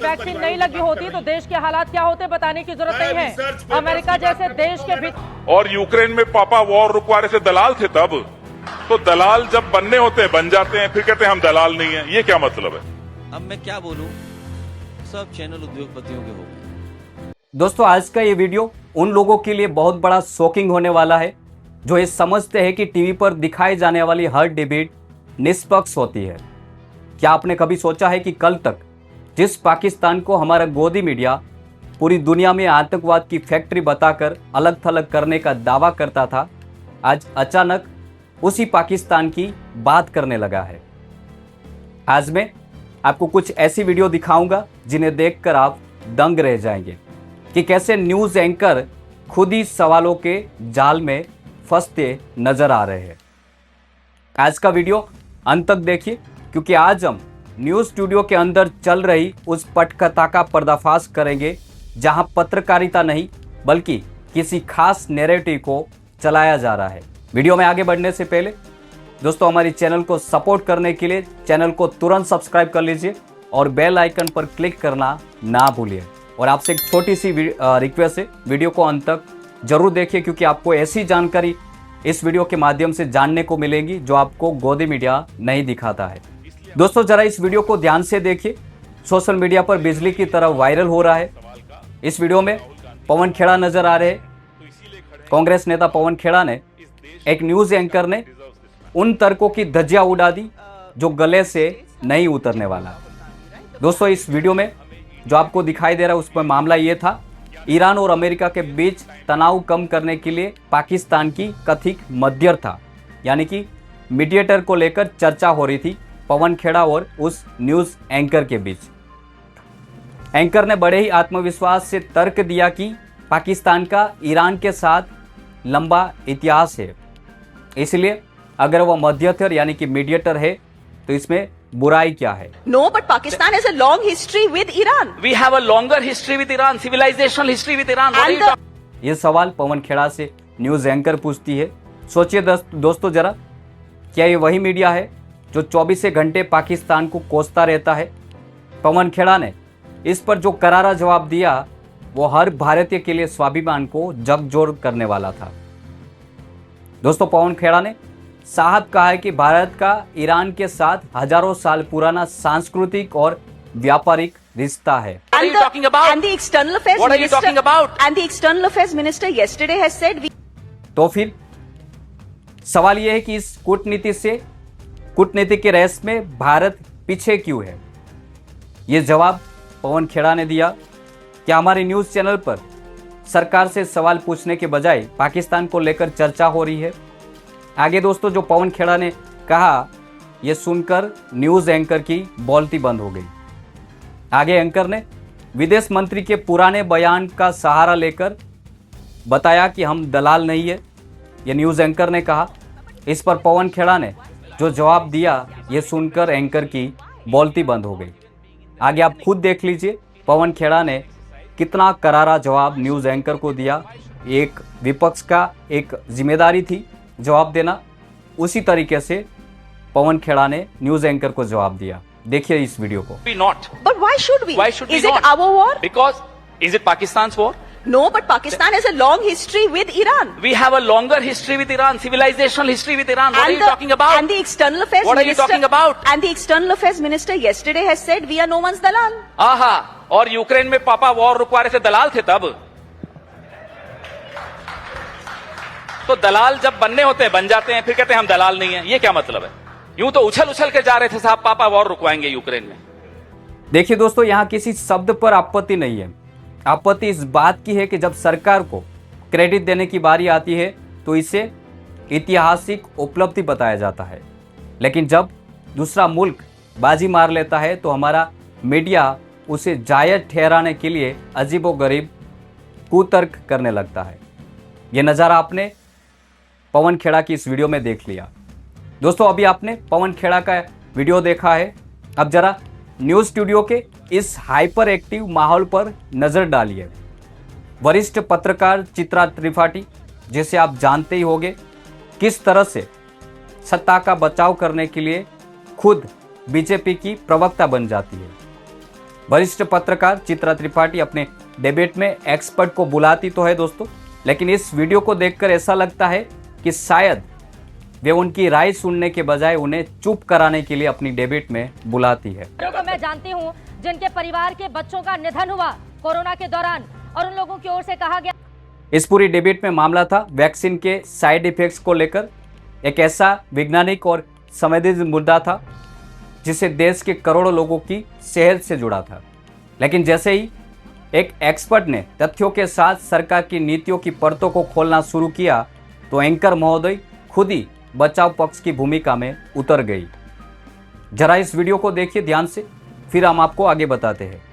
Vaccine नहीं लगी होती तो देश के हालात क्या होते बताने की जरूरत नहीं है। अमेरिका जैसे देश के भीतर और यूक्रेन में पापा वॉर रुकवा रहे थे, दलाल थे तब। तो दलाल जब बनने होते हैं बन जाते हैं, फिर कहते हैं हम दलाल नहीं है। ये क्या मतलब है? अब मैं क्या बोलूं, सब चैनल उद्योगपतियों के हो गए। दोस्तों, आज का ये वीडियो उन लोगों के लिए बहुत बड़ा शॉकिंग होने वाला है जो ये समझते हैं कि टीवी पर दिखाई जाने वाली हर डिबेट निष्पक्ष होती है। क्या आपने कभी सोचा है कि कल तक जिस पाकिस्तान को हमारा गोदी मीडिया पूरी दुनिया में आतंकवाद की फैक्ट्री बताकर अलग थलग करने का दावा करता था, आज अचानक उसी पाकिस्तान की बात करने लगा है। आज मैं आपको कुछ ऐसी वीडियो दिखाऊंगा जिन्हें देखकर आप दंग रह जाएंगे कि कैसे न्यूज़ एंकर खुद ही सवालों के जाल में फंसते नजर आ रहे हैं। आज का वीडियो अंत तक देखिए, क्योंकि आज हम न्यूज़ स्टूडियो के अंदर चल रही उस पटकथा का पर्दाफाश करेंगे जहां पत्रकारिता नहीं बल्कि किसी खास नैरेटिव को चलाया जा रहा है। वीडियो में आगे बढ़ने से पहले दोस्तों, हमारी चैनल को सपोर्ट करने के लिए चैनल को तुरंत सब्सक्राइब कर लीजिए और बेल आइकन पर क्लिक करना ना भूलिए। और आपसे एक छोटी सी रिक्वेस्ट है, वीडियो को अंत तक जरूर देखिए, क्योंकि आपको ऐसी जानकारी इस वीडियो के माध्यम से जानने को मिलेगी जो आपको गोदी मीडिया नहीं दिखाता है। दोस्तों, जरा इस वीडियो को ध्यान से देखिए। सोशल मीडिया पर बिजली की तरह वायरल हो रहा है। इस वीडियो में पवन खेड़ा नजर आ रहे हैं। कांग्रेस नेता पवन खेड़ा ने एक न्यूज एंकर ने उन तर्कों की धज्जियां उड़ा दी जो गले से नहीं उतरने वाला। दोस्तों, इस वीडियो में जो आपको दिखाई दे रहा है उसमें मामला ये था, ईरान और अमेरिका के बीच तनाव कम करने के लिए पाकिस्तान की कथित मध्यस्थता यानी कि मीडिएटर को लेकर चर्चा हो रही थी पवन खेड़ा और उस न्यूज एंकर के बीच। एंकर ने बड़े ही आत्मविश्वास से तर्क दिया कि पाकिस्तान का ईरान के साथ लंबा इतिहास है, इसलिए अगर वह मध्यस्थ यानी कि मीडिएटर है तो इसमें बुराई क्या है। No, but Pakistan has a long history with Iran. We have a longer history with Iran, civilizational history with Iran. What are you talking? ये सवाल पवन खेड़ा से न्यूज एंकर पूछती है। सोचिए दोस्तों जरा, क्या ये वही मीडिया है जो 24 घंटे पाकिस्तान को कोसता रहता है? पवन खेड़ा ने इस पर जो करारा जवाब दिया वो हर भारतीय के लिए स्वाभिमान को झकझोर करने वाला था। दोस्तों, पवन खेड़ा ने साहब कहा है कि भारत का ईरान के साथ हजारों साल पुराना सांस्कृतिक और व्यापारिक रिश्ता है। What are you talking about? And the external affairs What are you minister, talking about? And the external affairs minister yesterday has said we. तो फिर सवाल यह है कि इस कूटनीति के रेस में भारत पीछे क्यों है? ये जवाब पवन खेड़ा ने दिया। क्या हमारे न्यूज चैनल पर सरकार से सवाल पूछने के बजाय पाकिस्तान को लेकर चर्चा हो रही है? आगे दोस्तों, जो पवन खेड़ा ने कहा यह सुनकर न्यूज एंकर की बोलती बंद हो गई। आगे एंकर ने विदेश मंत्री के पुराने बयान का सहारा लेकर बताया कि हम दलाल नहीं है, यह न्यूज एंकर ने कहा। इस पर पवन खेड़ा ने जो जवाब दिया यह सुनकर एंकर की बोलती बंद हो गई। आगे आप खुद देख लीजिए पवन खेड़ा ने कितना करारा जवाब न्यूज एंकर को दिया। एक विपक्ष का एक जिम्मेदारी थी जवाब देना, उसी तरीके से पवन खेड़ा ने न्यूज एंकर को जवाब दिया। देखिए इस वीडियो को। We not. But why should we? Why should we Is not? it our war? Because is it Pakistan's war? No, but Pakistan has a long history with Iran. We have a longer history with Iran, civilizational history with Iran. What are you talking about? And the external affairs What are you minister. talking about? And the external affairs minister yesterday has said we are no one's dalal. आहा, और Ukraine में पापा war रुकवा रहे थे, दलाल थे तब। तो दलाल जब बनने होते हैं बन जाते हैं, फिर कहते हैं हम दलाल नहीं है। ये क्या मतलब है? यूं तो उछल उछल के जा रहे थे साहब, पापा वॉर रुकवाएंगे यूक्रेन में। देखिए दोस्तों, यहाँ किसी शब्द पर आपत्ति नहीं है। आपत्ति इस बात की है कि जब सरकार को क्रेडिट देने की बारी आती है तो इसे ऐतिहासिक उपलब्धि बताया जाता है, लेकिन जब दूसरा मुल्क बाजी मार लेता है तो हमारा मीडिया उसे जायज ठहराने के लिए अजीबोगरीब कुतर्क करने लगता है। यह नज़ारा आपने पवन खेड़ा की इस वीडियो में देख लिया। दोस्तों, अभी आपने पवन खेड़ा का वीडियो देखा है। अब जरा न्यूज़ स्टूडियो के इस हाइपर एक्टिव माहौल पर नज़र डालिए। वरिष्ठ पत्रकार चित्रा त्रिपाठी, जिसे आप जानते ही होंगे, किस तरह से सत्ता का बचाव करने के लिए खुद बीजेपी की प्रवक्ता बन जाती है। वरिष्ठ पत्रकार चित्रा त्रिपाठी अपने डिबेट में एक्सपर्ट को बुलाती तो है दोस्तों, लेकिन इस वीडियो को देखकर ऐसा लगता है कि शायद वे उनकी राय सुनने के बजाय उन्हें चुप कराने के लिए अपनी डिबेट में बुलाती है। को मैं जानती हूँ जिनके परिवार के बच्चों का निधन हुआ कोरोना के दौरान और उन लोगों की ओर से कहा गया। इस पूरी डिबेट में मामला था वैक्सीन के साइड इफेक्ट्स को लेकर। एक ऐसा वैज्ञानिक और संवेदनशील मुद्दा था जिसे देश के करोड़ों लोगों की सेहत से जुड़ा था, लेकिन जैसे ही एक एक्सपर्ट ने तथ्यों के साथ सरकार की नीतियों की परतों को खोलना शुरू किया तो एंकर महोदय खुद ही बचाव पक्ष की भूमिका में उतर गई। जरा इस वीडियो को देखिए ध्यान से, फिर हम आपको आगे बताते हैं।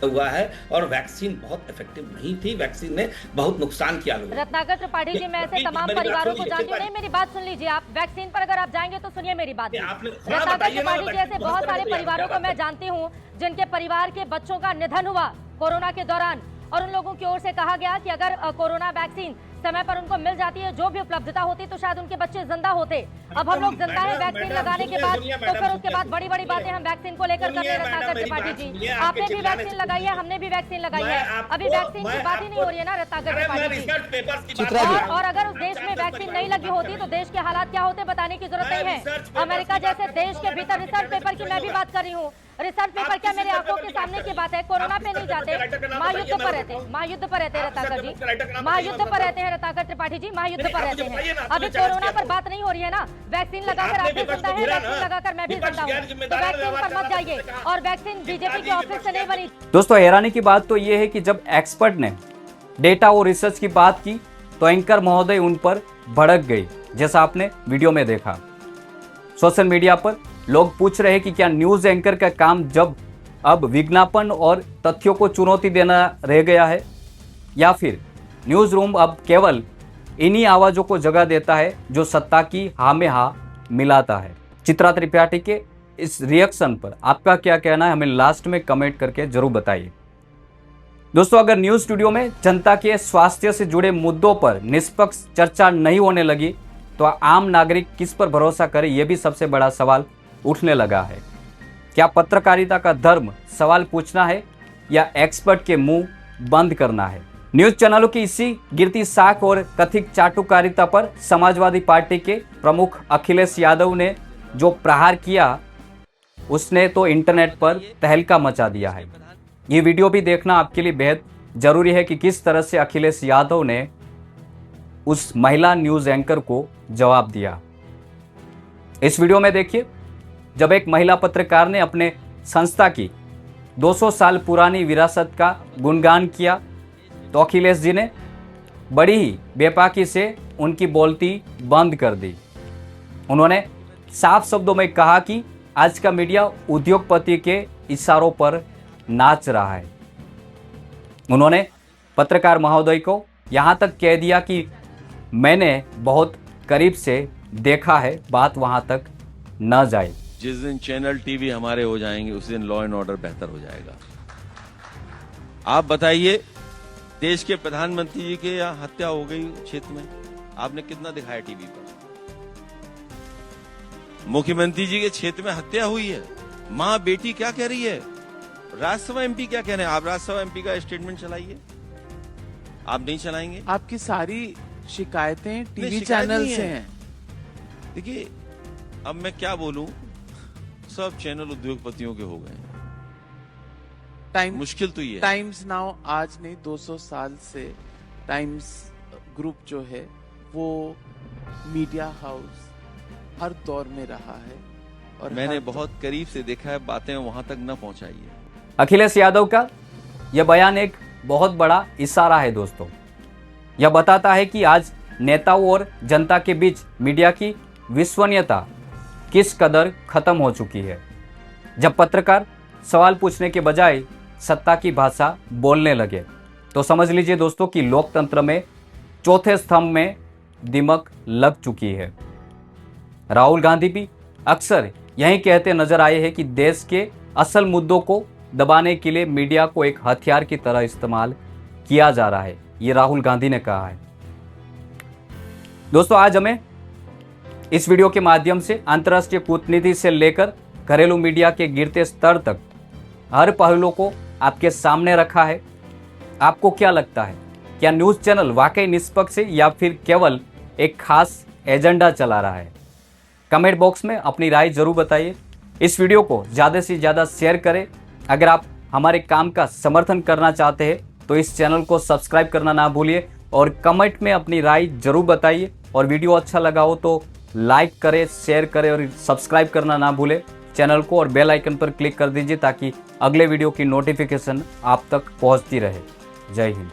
हुआ है और वैक्सीन बहुत इफेक्टिव नहीं थी, वैक्सीन ने बहुत नुकसान किया लोगों को। रत्नाकर त्रिपाठी जी, मैं ऐसे तमाम परिवारों को जानती हूँ। नहीं, मेरी बात सुन लीजिए आप। वैक्सीन पर अगर आप जाएंगे तो सुनिए मेरी बात। रत्नाकर त्रिपाठी जी, ऐसे बहुत सारे परिवारों को मैं जानती हूँ जिनके परिवार के बच्चों का निधन हुआ कोरोना के दौरान और उन लोगों की ओर से कहा गया कि अगर कोरोना वैक्सीन समय पर उनको मिल जाती है, जो भी उपलब्धता होती, तो शायद उनके बच्चे जिंदा होते। अब हम लोग जनता है वैक्सीन लगाने के बाद, तो फिर उसके बाद बड़ी बड़ी बातें हम वैक्सीन को लेकर करते हैं। रत्नाकर त्रिपाठी जी, आपने भी वैक्सीन लगाई है, हमने भी वैक्सीन लगाई है, अभी वैक्सीन की बात ही नहीं हो रही है ना रत्नाकर त्रिपाठी जी। और अगर उस देश में वैक्सीन नहीं लगी होती तो देश के हालात क्या होते बताने की जरूरत नहीं है। अमेरिका जैसे देश के भीतर रिसर्च पेपर की मैं भी बात कर रही हूँ। रिसर्च पेपर क्या मेरे आंखों के सामने की बात है। कोरोना पे नहीं जाते, महायुद्ध पर रहते हैं, महायुद्ध पर रहते हैं रत्नाकर जी, महायुद्ध पर रहते हैं रत्नाकर त्रिपाठी जी, महायुद्ध पर रहते हैं। अभी कोरोना पर बात नहीं हो रही है ना। वैक्सीन लगाकर आप भी जिंदा है, वैक्सीन लगाकर मैं भी जिंदा हूँ, तो वैक्सीन पर मत जाइए। और वैक्सीन बीजेपी के ऑफिस से नहीं बनी। दोस्तों, हैरानी की बात तो यह है कि जब एक्सपर्ट ने डेटा और रिसर्च की बात की तो एंकर महोदय उन पर भड़क गई, जैसा आपने वीडियो में देखा। सोशल मीडिया पर लोग पूछ रहे हैं कि क्या न्यूज एंकर का काम जब अब विज्ञापन और तथ्यों को चुनौती देना रह गया है, या फिर न्यूज रूम अब केवल इन्हीं आवाजों को जगह देता है जो सत्ता की हाँ में हाँ मिलाता है। चित्रा त्रिपाठी के इस रिएक्शन पर आपका क्या कहना है, हमें लास्ट में कमेंट करके जरूर बताइए। दोस्तों, अगर न्यूज स्टूडियो में जनता के स्वास्थ्य से जुड़े मुद्दों पर निष्पक्ष चर्चा नहीं होने लगी तो आम नागरिक किस पर भरोसा करे, यह भी सबसे बड़ा सवाल उठने लगा है। क्या पत्रकारिता का धर्म सवाल पूछना है या एक्सपर्ट के मुंह बंद करना है? न्यूज चैनलों की इसी गिरती साख और कथित चाटुकारिता पर समाजवादी पार्टी के प्रमुख अखिलेश यादव ने जो प्रहार किया उसने तो इंटरनेट पर तहलका मचा दिया है। ये वीडियो भी देखना आपके लिए बेहद जरूरी है कि किस तरह से अखिलेश यादव ने उस महिला न्यूज एंकर को जवाब दिया। इस वीडियो में देखिए, जब एक महिला पत्रकार ने अपने संस्था की 200 साल पुरानी विरासत का गुणगान किया तो अखिलेश जी ने बड़ी ही बेपाकी से उनकी बोलती बंद कर दी। उन्होंने साफ शब्दों में कहा कि आज का मीडिया उद्योगपति के इशारों पर नाच रहा है। उन्होंने पत्रकार महोदय को यहां तक कह दिया कि मैंने बहुत करीब से देखा है, बात वहां तक न जाए। जिस दिन चैनल टीवी हमारे हो जाएंगे उस दिन लॉ एंड ऑर्डर बेहतर हो जाएगा। आप बताइए, देश के प्रधानमंत्री जी के यहाँ हत्या हो गई क्षेत्र में, आपने कितना दिखाया टीवी पर? मुख्यमंत्री जी के क्षेत्र में हत्या हुई है, माँ बेटी क्या कह रही है, राज्यसभा एमपी क्या कह रहे हैं? आप राज्यसभा एमपी का स्टेटमेंट चलाइए। आप नहीं चलाएंगे? आपकी सारी शिकायतें टीवी चैनल से हैं। देखिए, अब मैं क्या बोलूं, सब चैनल उद्योगपतियों के हो गए। टाइम मुश्किल तो ये है। टाइम्स नाउ आज नहीं 200 साल से टाइम्स ग्रुप जो है वो मीडिया हाउस हर दौर में रहा है और मैंने बहुत करीब से देखा है, बातें वहां तक न पहुंचाई है। अखिलेश यादव का यह बयान एक बहुत बड़ा इशारा है दोस्तों। यह बताता है कि आज नेताओं और जनता के बीच मीडिया की विश्वसनीयता किस कदर खत्म हो चुकी है। जब पत्रकार सवाल पूछने के बजाय सत्ता की भाषा बोलने लगे तो समझ लीजिए दोस्तों कि लोकतंत्र में चौथे स्तंभ में दिमक लग चुकी है। राहुल गांधी भी अक्सर यही कहते नजर आए हैं कि देश के असल मुद्दों को दबाने के लिए मीडिया को एक हथियार की तरह इस्तेमाल किया जा रहा है। ये राहुल गांधी ने कहा है। दोस्तों, आज हमें इस वीडियो के माध्यम से अंतर्राष्ट्रीय कूटनीति से लेकर घरेलू मीडिया के गिरते स्तर तक हर पहलू को आपके सामने रखा है। आपको क्या लगता है, क्या न्यूज़ चैनल वाकई निष्पक्ष है या फिर केवल एक खास एजेंडा चला रहा है? कमेंट बॉक्स में अपनी राय जरूर बताइए। इस वीडियो को ज़्यादा से ज़्यादा शेयर करें। अगर आप हमारे काम का समर्थन करना चाहते हैं तो इस चैनल को सब्सक्राइब करना ना भूलिए और कमेंट में अपनी राय जरूर बताइए। और वीडियो अच्छा लगा हो तो लाइक करें, शेयर करें और सब्सक्राइब करना ना भूलें चैनल को, और बेल आइकन पर क्लिक कर दीजिए ताकि अगले वीडियो की नोटिफिकेशन आप तक पहुंचती रहे। जय हिंद।